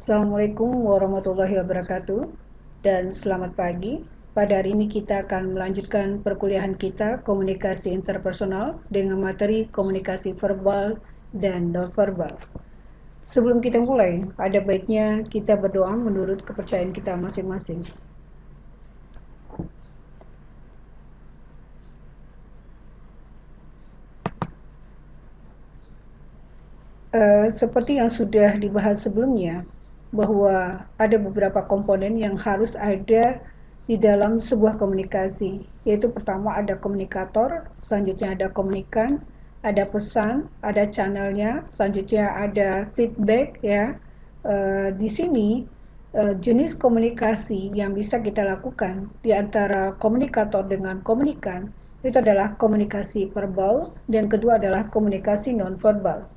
Assalamualaikum warahmatullahi wabarakatuh dan selamat pagi. Pada hari ini kita akan melanjutkan perkuliahan kita komunikasi interpersonal dengan materi komunikasi verbal dan nonverbal. Sebelum kita mulai, ada baiknya kita berdoa menurut kepercayaan kita masing-masing. Seperti yang sudah dibahas sebelumnya, bahwa ada beberapa komponen yang harus ada di dalam sebuah komunikasi, yaitu pertama ada komunikator, selanjutnya ada komunikan, ada pesan, ada channelnya, selanjutnya ada feedback ya. Di sini jenis komunikasi yang bisa kita lakukan di antara komunikator dengan komunikan itu adalah komunikasi verbal dan kedua adalah komunikasi nonverbal.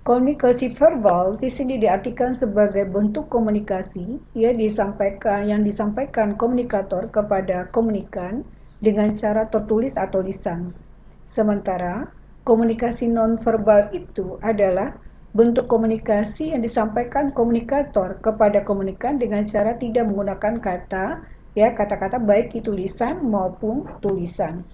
Komunikasi verbal di sini diartikan sebagai bentuk komunikasi yang disampaikan komunikator kepada komunikan dengan cara tertulis atau lisan. Sementara komunikasi nonverbal itu adalah bentuk komunikasi yang disampaikan komunikator kepada komunikan dengan cara tidak menggunakan kata-kata baik itu lisan maupun tulisan.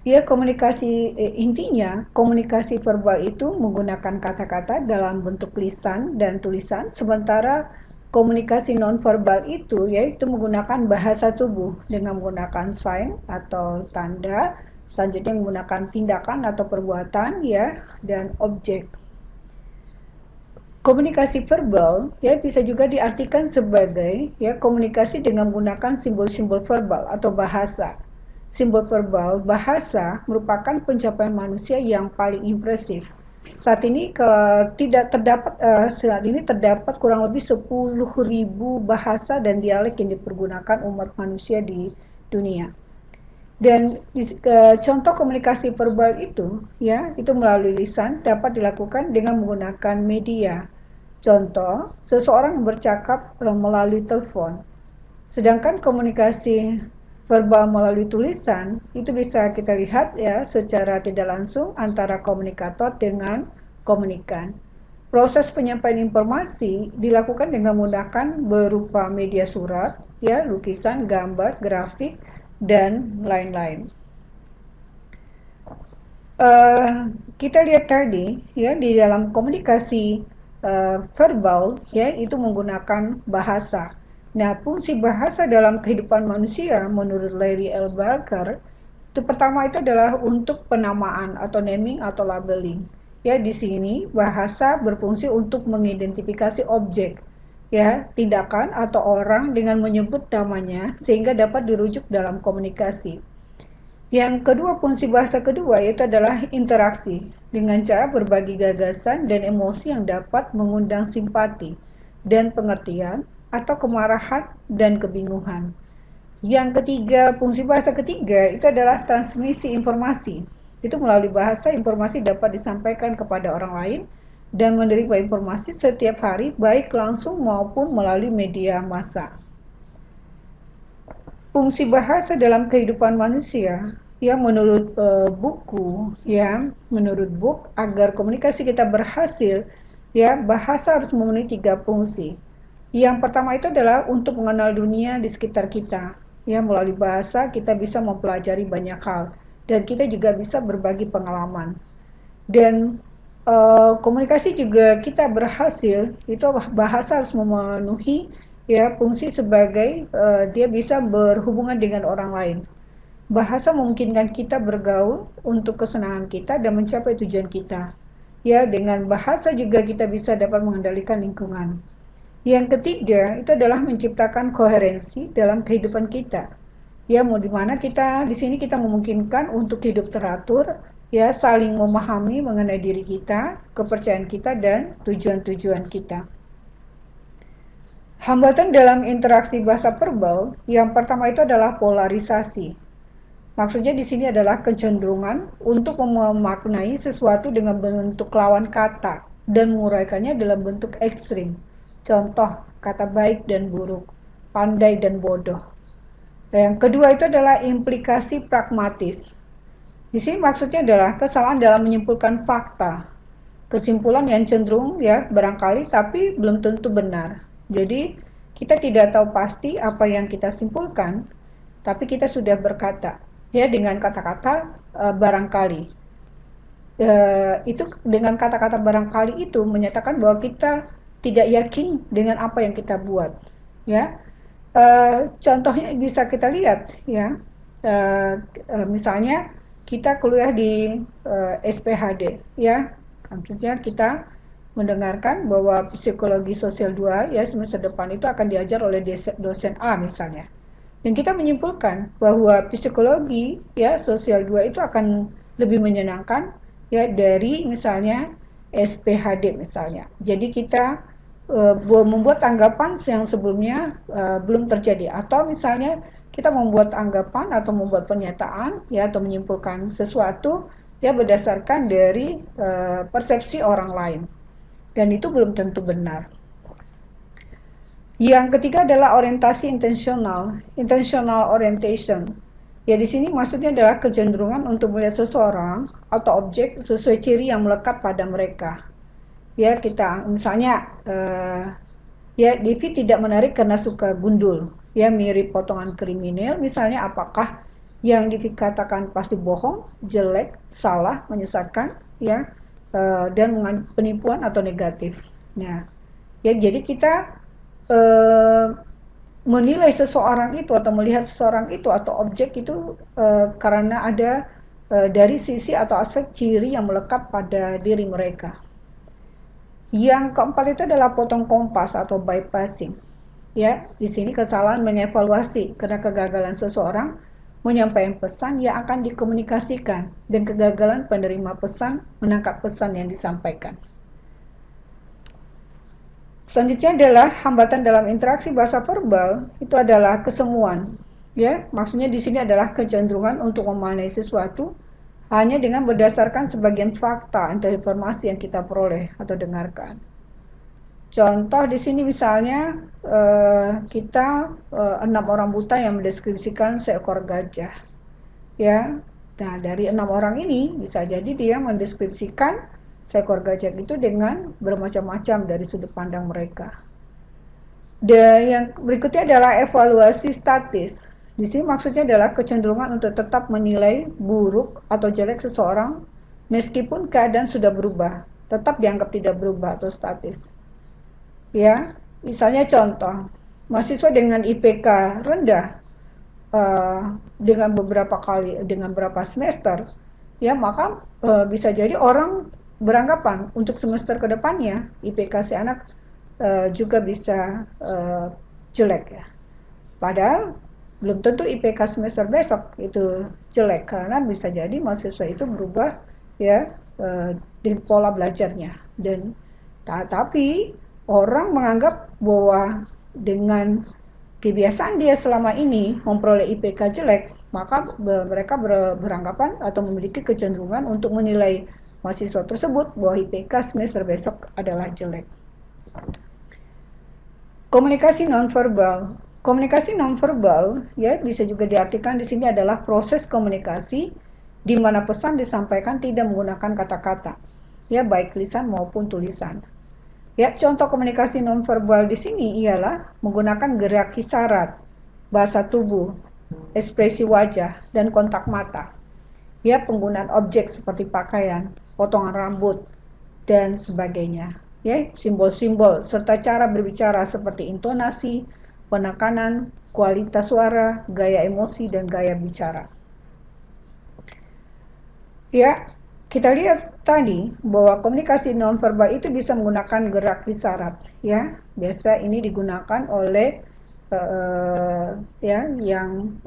Intinya komunikasi verbal itu menggunakan kata-kata dalam bentuk lisan dan tulisan, sementara komunikasi nonverbal itu yaitu menggunakan bahasa tubuh dengan menggunakan sign atau tanda, selanjutnya menggunakan tindakan atau perbuatan dan objek. Komunikasi verbal bisa juga diartikan sebagai komunikasi dengan menggunakan simbol-simbol verbal atau bahasa. Simbol verbal bahasa merupakan pencapaian manusia yang paling impresif. Saat ini terdapat kurang lebih 10.000 bahasa dan dialek yang dipergunakan umat manusia di dunia. Dan contoh komunikasi verbal itu melalui lisan dapat dilakukan dengan menggunakan media. Contoh, seseorang bercakap melalui telepon. Sedangkan komunikasi verbal melalui tulisan itu bisa kita lihat secara tidak langsung antara komunikator dengan komunikan. Proses penyampaian informasi dilakukan dengan menggunakan berupa media surat, lukisan, gambar, grafik, dan lain-lain. Kita lihat tadi di dalam komunikasi verbal itu menggunakan bahasa. Nah, fungsi bahasa dalam kehidupan manusia menurut Larry L. Barker itu pertama itu adalah untuk penamaan atau naming atau labeling. Di sini bahasa berfungsi untuk mengidentifikasi objek, tindakan atau orang dengan menyebut namanya sehingga dapat dirujuk dalam komunikasi. Yang kedua, fungsi bahasa kedua yaitu adalah interaksi dengan cara berbagi gagasan dan emosi yang dapat mengundang simpati dan pengertian atau kemarahan dan kebingungan. Yang ketiga, fungsi bahasa ketiga itu adalah transmisi informasi. Itu melalui bahasa informasi dapat disampaikan kepada orang lain dan menerima informasi setiap hari baik langsung maupun melalui media massa. Fungsi bahasa dalam kehidupan manusia menurut buku agar komunikasi kita berhasil bahasa harus memenuhi 3 fungsi. Yang pertama itu adalah untuk mengenal dunia di sekitar kita. Melalui bahasa kita bisa mempelajari banyak hal dan kita juga bisa berbagi pengalaman. Dan komunikasi juga kita berhasil itu bahasa harus memenuhi fungsi sebagai dia bisa berhubungan dengan orang lain. Bahasa memungkinkan kita bergaul untuk kesenangan kita dan mencapai tujuan kita. Dengan bahasa juga kita bisa dapat mengendalikan lingkungan. Yang ketiga itu adalah menciptakan koherensi dalam kehidupan kita. Mau di mana kita di sini kita memungkinkan untuk hidup teratur, saling memahami mengenai diri kita, kepercayaan kita dan tujuan-tujuan kita. Hambatan dalam interaksi bahasa verbal yang pertama itu adalah polarisasi. Maksudnya di sini adalah kecenderungan untuk memaknai sesuatu dengan bentuk lawan kata dan menguraikannya dalam bentuk ekstrim. Contoh, kata baik dan buruk, pandai dan bodoh. Yang kedua itu adalah implikasi pragmatis. Di sini maksudnya adalah kesalahan dalam menyimpulkan fakta. kesimpulan yang cenderung ya barangkali tapi belum tentu benar. Jadi kita tidak tahu pasti apa yang kita simpulkan, tapi kita sudah berkata ya dengan kata-kata barangkali. Itu dengan kata-kata barangkali itu menyatakan bahwa kita tidak yakin dengan apa yang kita buat. Ya, contohnya bisa kita lihat ya. Misalnya kita kuliah di SPHD ya, maksudnya kita mendengarkan bahwa psikologi sosial 2 ya semester depan itu akan diajar oleh dosen A misalnya. Dan kita menyimpulkan bahwa psikologi ya sosial 2 itu akan lebih menyenangkan ya dari misalnya SPHD misalnya. Jadi kita membuat anggapan yang sebelumnya belum terjadi, atau misalnya kita membuat anggapan atau membuat pernyataan ya atau menyimpulkan sesuatu ya berdasarkan dari persepsi orang lain, dan itu belum tentu benar. Yang ketiga adalah orientasi intentional, intentional orientation. Ya di sini maksudnya adalah kecenderungan untuk melihat seseorang atau objek sesuai ciri yang melekat pada mereka. Ya kita misalnya ya Devi tidak menarik karena suka gundul, ya mirip potongan kriminal misalnya, apakah yang Devi katakan pasti bohong, jelek, salah, menyesatkan, ya dan penipuan atau negatif. Nah, ya jadi kita menilai seseorang itu atau melihat seseorang itu atau objek itu karena ada dari sisi atau aspek ciri yang melekat pada diri mereka. Yang keempat itu adalah potong kompas atau bypassing. Ya, di sini kesalahan mengevaluasi karena kegagalan seseorang menyampaikan pesan yang akan dikomunikasikan dan kegagalan penerima pesan menangkap pesan yang disampaikan. Selanjutnya adalah hambatan dalam interaksi bahasa verbal, itu adalah kesemuan. Ya, maksudnya di sini adalah kecenderungan untuk memaknai sesuatu hanya dengan berdasarkan sebagian fakta atau informasi yang kita peroleh atau dengarkan. Contoh di sini misalnya kita 6 orang buta yang mendeskripsikan seekor gajah. Ya, nah dari 6 orang ini bisa jadi dia mendeskripsikan seekor gajah itu dengan bermacam-macam dari sudut pandang mereka. Dan yang berikutnya adalah evaluasi statis. Di sini maksudnya adalah kecenderungan untuk tetap menilai buruk atau jelek seseorang meskipun keadaan sudah berubah, tetap dianggap tidak berubah atau statis. Ya, misalnya contoh, mahasiswa dengan IPK rendah dengan beberapa semester, ya maka bisa jadi orang beranggapan untuk semester kedepannya IPK si anak juga bisa jelek ya. Padahal belum tentu IPK semester besok itu jelek, karena bisa jadi mahasiswa itu berubah ya di pola belajarnya. Dan tapi orang menganggap bahwa dengan kebiasaan dia selama ini memperoleh IPK jelek, maka mereka beranggapan atau memiliki kecenderungan untuk menilai mahasiswa tersebut bahwa IPK semester besok adalah jelek. Komunikasi nonverbal. Komunikasi nonverbal ya bisa juga diartikan di sini adalah proses komunikasi di mana pesan disampaikan tidak menggunakan kata-kata, ya baik lisan maupun tulisan. Ya, contoh komunikasi nonverbal di sini ialah menggunakan gerak isyarat, bahasa tubuh, ekspresi wajah, dan kontak mata. Ya, penggunaan objek seperti pakaian, potongan rambut, dan sebagainya. Ya, simbol-simbol serta cara berbicara seperti intonasi, penekanan, kualitas suara, gaya emosi, dan gaya bicara. Ya, kita lihat tadi bahwa komunikasi nonverbal itu bisa menggunakan gerak isyarat. Ya, biasa ini digunakan oleh ya yang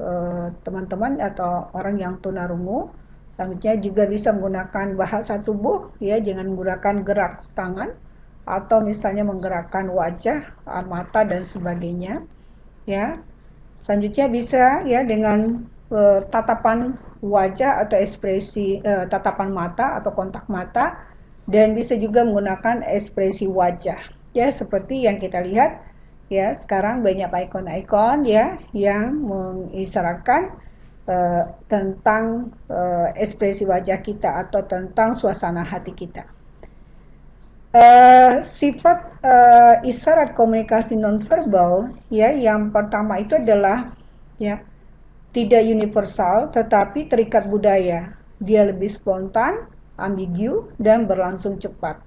teman-teman atau orang yang tunarungu. Selanjutnya juga bisa menggunakan bahasa tubuh ya dengan menggunakan gerak tangan atau misalnya menggerakkan wajah, mata dan sebagainya. Ya. Selanjutnya bisa ya dengan tatapan wajah atau ekspresi tatapan mata atau kontak mata, dan bisa juga menggunakan ekspresi wajah. Ya, seperti yang kita lihat ya sekarang banyak ikon-ikon ya yang mengisyaratkan tentang ekspresi wajah kita atau tentang suasana hati kita. Sifat isyarat komunikasi nonverbal ya yang pertama itu adalah ya tidak universal tetapi terikat budaya. Dia lebih spontan, ambigu dan berlangsung cepat.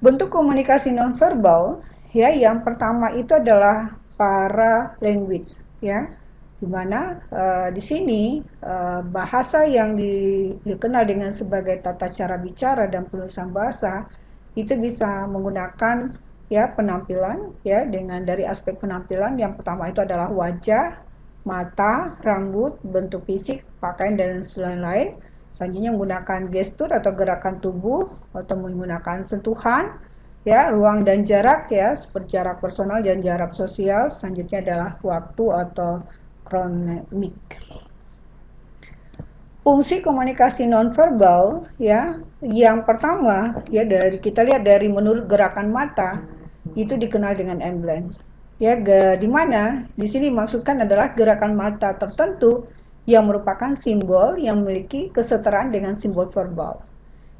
Bentuk komunikasi nonverbal ya yang pertama itu adalah para language ya di mana di sini bahasa yang dikenal dengan sebagai tata cara bicara dan penulisan bahasa itu bisa menggunakan ya penampilan ya dengan dari aspek penampilan yang pertama itu adalah wajah, mata, rambut, bentuk fisik, pakaian dan lain-lain. Selanjutnya menggunakan gestur atau gerakan tubuh atau menggunakan sentuhan ya ruang dan jarak ya seperti jarak personal dan jarak sosial. Selanjutnya adalah waktu atau kronemik. Fungsi komunikasi nonverbal ya yang pertama ya dari kita lihat dari menurut gerakan mata itu dikenal dengan emblem ya di mana di sini maksudkan adalah gerakan mata tertentu yang merupakan simbol yang memiliki kesetaraan dengan simbol verbal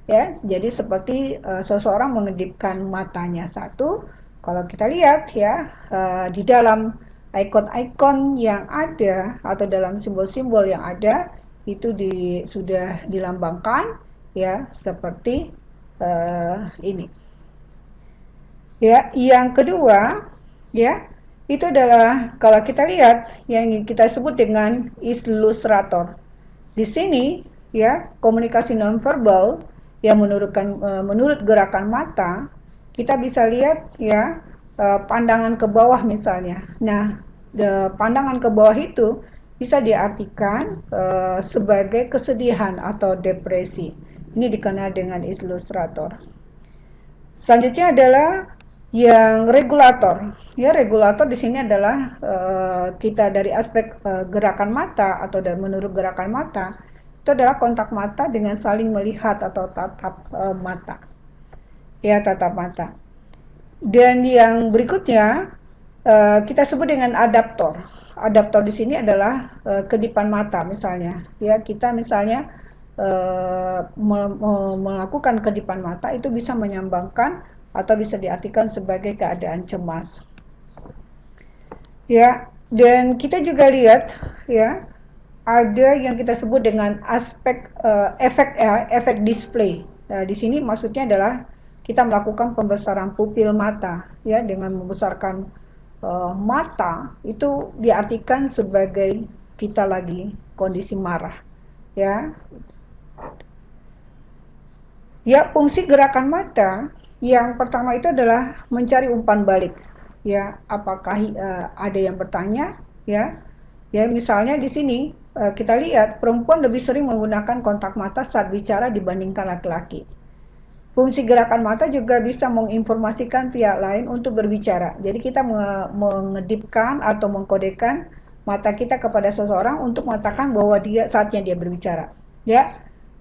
ya jadi seperti seseorang mengedipkan matanya satu kalau kita lihat ya di dalam ikon-ikon yang ada atau dalam simbol-simbol yang ada itu sudah dilambangkan ya seperti ini ya yang kedua ya itu adalah kalau kita lihat yang kita sebut dengan ilustrator di sini ya komunikasi nonverbal yang menurut gerakan mata kita bisa lihat ya pandangan ke bawah misalnya. Nah, pandangan ke bawah itu bisa diartikan sebagai kesedihan atau depresi. Ini dikenal dengan ilustrator. Selanjutnya adalah yang regulator. Ya, regulator di sini adalah kita dari aspek gerakan mata atau menurut gerakan mata itu adalah kontak mata dengan saling melihat atau tatap mata. Ya, tatap mata. Dan yang berikutnya kita sebut dengan adaptor. Adaptor di sini adalah kedipan mata misalnya. Ya, kita misalnya melakukan kedipan mata itu bisa menyambangkan atau bisa diartikan sebagai keadaan cemas. Ya, dan kita juga lihat ya ada yang kita sebut dengan aspek efek display. Nah, di sini maksudnya adalah kita melakukan pembesaran pupil mata ya dengan membesarkan mata itu diartikan sebagai kita lagi kondisi marah ya ya fungsi gerakan mata yang pertama itu adalah mencari umpan balik ya apakah ada yang bertanya ya misalnya di sini kita lihat perempuan lebih sering menggunakan kontak mata saat bicara dibandingkan laki-laki. Fungsi gerakan mata juga bisa menginformasikan pihak lain untuk berbicara. Jadi kita mengedipkan atau mengkodekan mata kita kepada seseorang untuk mengatakan bahwa saatnya dia berbicara. Ya,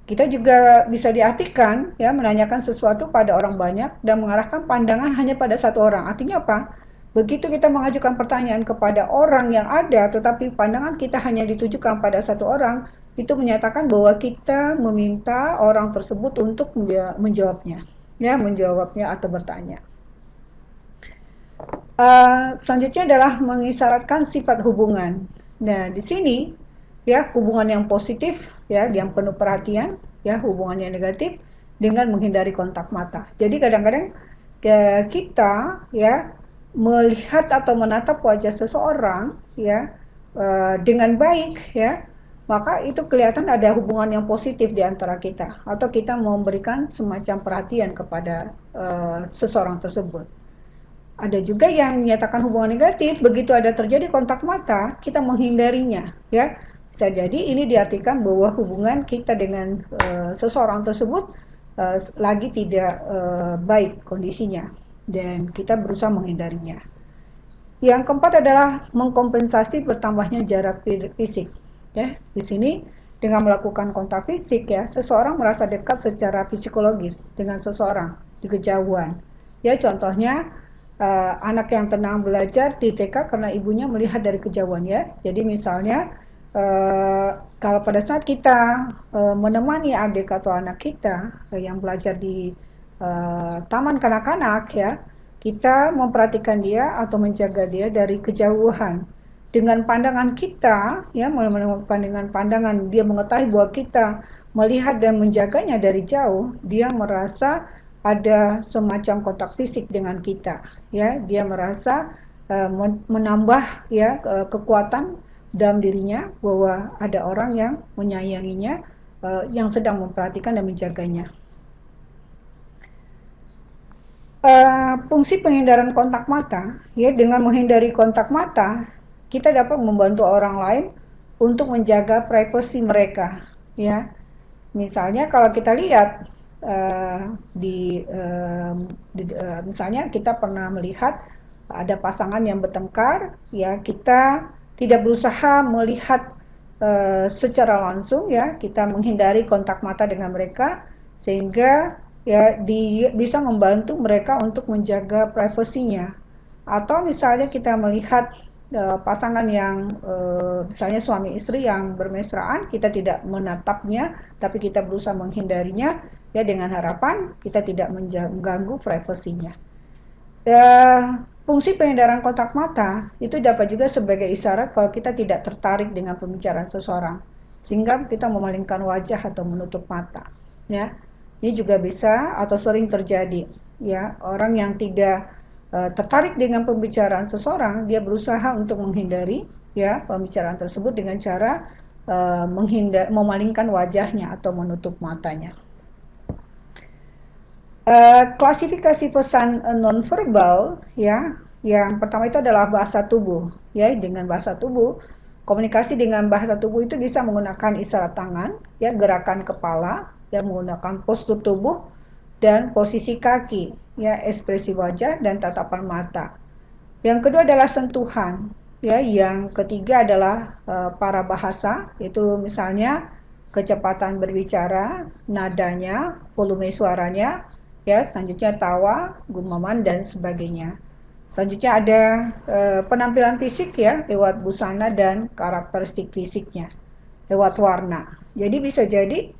kita juga bisa diartikan ya menanyakan sesuatu pada orang banyak dan mengarahkan pandangan hanya pada satu orang. Artinya apa? Begitu kita mengajukan pertanyaan kepada orang yang ada, tetapi pandangan kita hanya ditujukan pada satu orang, itu menyatakan bahwa kita meminta orang tersebut untuk menjawabnya, ya menjawabnya atau bertanya. Selanjutnya adalah mengisyaratkan sifat hubungan. Nah, di sini ya hubungan yang positif, ya yang penuh perhatian, ya hubungan yang negatif dengan menghindari kontak mata. Jadi kadang-kadang kita ya melihat atau menatap wajah seseorang ya dengan baik ya maka itu kelihatan ada hubungan yang positif di antara kita atau kita memberikan semacam perhatian kepada seseorang tersebut. Ada juga yang menyatakan hubungan negatif, begitu ada terjadi kontak mata, kita menghindarinya, ya. Bisa jadi ini diartikan bahwa hubungan kita dengan seseorang tersebut lagi tidak baik kondisinya dan kita berusaha menghindarinya. Yang keempat adalah mengkompensasi bertambahnya jarak fisik. Ya, di sini dengan melakukan kontak fisik ya, seseorang merasa dekat secara psikologis dengan seseorang di kejauhan. Ya, contohnya anak yang tenang belajar di TK karena ibunya melihat dari kejauhan ya. Jadi misalnya kalau pada saat kita menemani adik atau anak kita yang belajar di taman kanak-kanak ya, kita memperhatikan dia atau menjaga dia dari kejauhan. Dengan pandangan kita, ya, dengan pandangan dia mengetahui bahwa kita melihat dan menjaganya dari jauh, dia merasa ada semacam kontak fisik dengan kita, ya. Dia merasa menambah ya kekuatan dalam dirinya bahwa ada orang yang menyayanginya, yang sedang memperhatikan dan menjaganya. Fungsi penghindaran kontak mata, ya, dengan menghindari kontak mata kita dapat membantu orang lain untuk menjaga privasi mereka, ya. Misalnya kalau kita lihat misalnya kita pernah melihat ada pasangan yang bertengkar, ya, kita tidak berusaha melihat secara langsung, ya, kita menghindari kontak mata dengan mereka sehingga ya bisa membantu mereka untuk menjaga privasinya. Atau misalnya kita melihat pasangan yang misalnya suami istri yang bermesraan, kita tidak menatapnya tapi kita berusaha menghindarinya, ya, dengan harapan kita tidak mengganggu privasinya. Fungsi penghindaran kontak mata itu dapat juga sebagai isyarat kalau kita tidak tertarik dengan pembicaraan seseorang, sehingga kita memalingkan wajah atau menutup mata, ya. Ini juga bisa atau sering terjadi, ya, orang yang tidak tertarik dengan pembicaraan seseorang, dia berusaha untuk menghindari, ya, pembicaraan tersebut dengan cara memalingkan wajahnya atau menutup matanya. Klasifikasi pesan nonverbal, ya, yang pertama itu adalah bahasa tubuh, ya. Dengan bahasa tubuh, komunikasi dengan bahasa tubuh itu bisa menggunakan isyarat tangan, ya, gerakan kepala, ya, menggunakan postur tubuh dan posisi kaki, ya, ekspresi wajah dan tatapan mata. Yang kedua adalah sentuhan, ya. Yang ketiga adalah para bahasa, itu misalnya kecepatan berbicara, nadanya, volume suaranya, ya, selanjutnya tawa, gumaman dan sebagainya. Selanjutnya ada penampilan fisik, ya, lewat busana dan karakteristik fisiknya, lewat warna. Jadi bisa jadi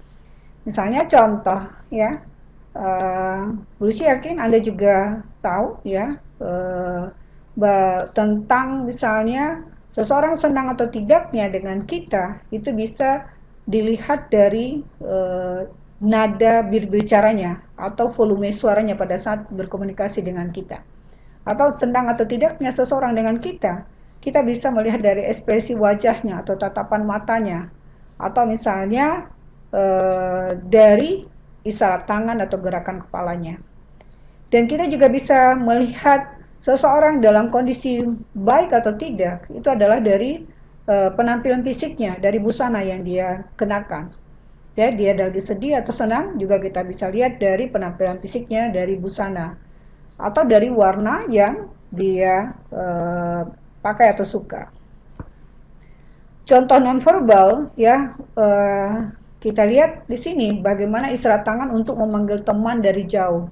misalnya contoh, ya, Lucy yakin Anda juga tahu, ya, tentang misalnya seseorang senang atau tidaknya dengan kita itu bisa dilihat dari nada berbicaranya atau volume suaranya pada saat berkomunikasi dengan kita. Atau senang atau tidaknya seseorang dengan kita, kita bisa melihat dari ekspresi wajahnya atau tatapan matanya, atau misalnya dari isyarat tangan atau gerakan kepalanya. Dan kita juga bisa melihat seseorang dalam kondisi baik atau tidak, itu adalah dari penampilan fisiknya, dari busana yang dia kenakan. Ya, dia lagi sedih atau senang juga kita bisa lihat dari penampilan fisiknya, dari busana, atau dari warna yang dia pakai atau suka. Contoh nonverbal, ya, kita lihat di sini bagaimana isyarat tangan untuk memanggil teman dari jauh.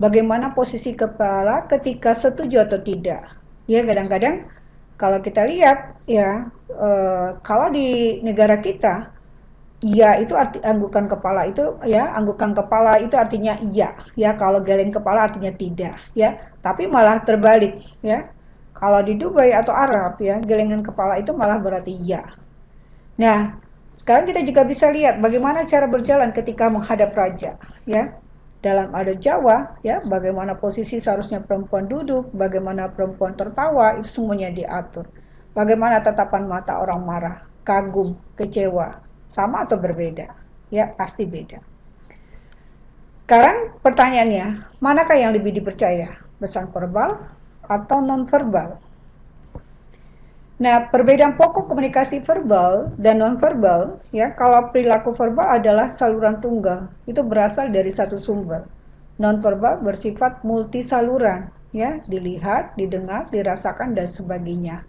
Bagaimana posisi kepala ketika setuju atau tidak. Ya, kadang-kadang kalau kita lihat, ya, kalau di negara kita, iya itu arti anggukan kepala itu, ya, anggukan kepala itu artinya iya, ya. Kalau geleng kepala artinya tidak, ya. Tapi malah terbalik, ya. Kalau di Dubai atau Arab, ya, gelengan kepala itu malah berarti iya. Nah, sekarang kita juga bisa lihat bagaimana cara berjalan ketika menghadap raja, ya. Dalam adat Jawa, ya, bagaimana posisi seharusnya perempuan duduk, bagaimana perempuan tertawa, itu semuanya diatur. Bagaimana tatapan mata orang marah, kagum, kecewa, sama atau berbeda? Ya, pasti beda. Sekarang pertanyaannya, manakah yang lebih dipercaya? Pesan verbal atau non-verbal? Nah, perbedaan pokok komunikasi verbal dan non-verbal, ya, kalau perilaku verbal adalah saluran tunggal, itu berasal dari satu sumber. Non-verbal bersifat multisaluran, ya, dilihat, didengar, dirasakan, dan sebagainya.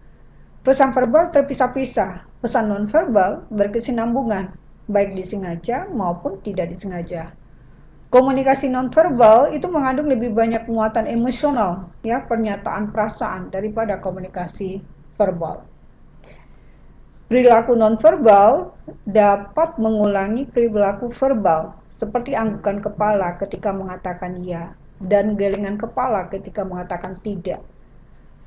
Pesan verbal terpisah-pisah, pesan non-verbal berkesinambungan, baik disengaja maupun tidak disengaja. Komunikasi non-verbal itu mengandung lebih banyak muatan emosional, ya, pernyataan perasaan daripada komunikasi verbal. Perilaku non-verbal dapat mengulangi perilaku verbal seperti anggukan kepala ketika mengatakan ya dan gelengan kepala ketika mengatakan tidak.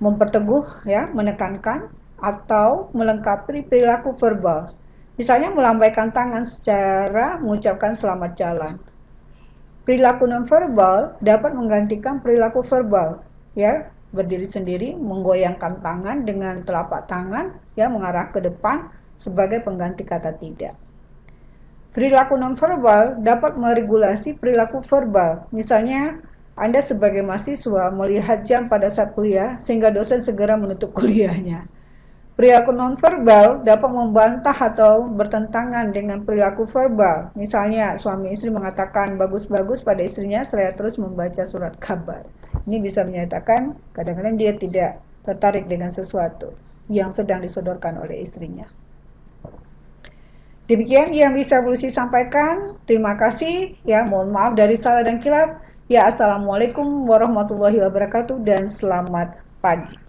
Memperteguh ya, menekankan atau melengkapi perilaku verbal. Misalnya melambaikan tangan secara mengucapkan selamat jalan. Perilaku nonverbal dapat menggantikan perilaku verbal, ya, berdiri sendiri, menggoyangkan tangan dengan telapak tangan, ya, mengarah ke depan sebagai pengganti kata tidak. Perilaku nonverbal dapat meregulasi perilaku verbal. Misalnya, Anda sebagai mahasiswa melihat jam pada saat kuliah sehingga dosen segera menutup kuliahnya. Perilaku nonverbal dapat membantah atau bertentangan dengan perilaku verbal. Misalnya, suami istri mengatakan bagus-bagus pada istrinya, seraya terus membaca surat kabar. Ini bisa menyatakan kadang-kadang dia tidak tertarik dengan sesuatu yang sedang disodorkan oleh istrinya. Demikian yang bisa Bu Lucy sampaikan. Terima kasih. Ya, mohon maaf dari salah dan kilaf. Ya, assalamualaikum warahmatullahi wabarakatuh dan selamat pagi.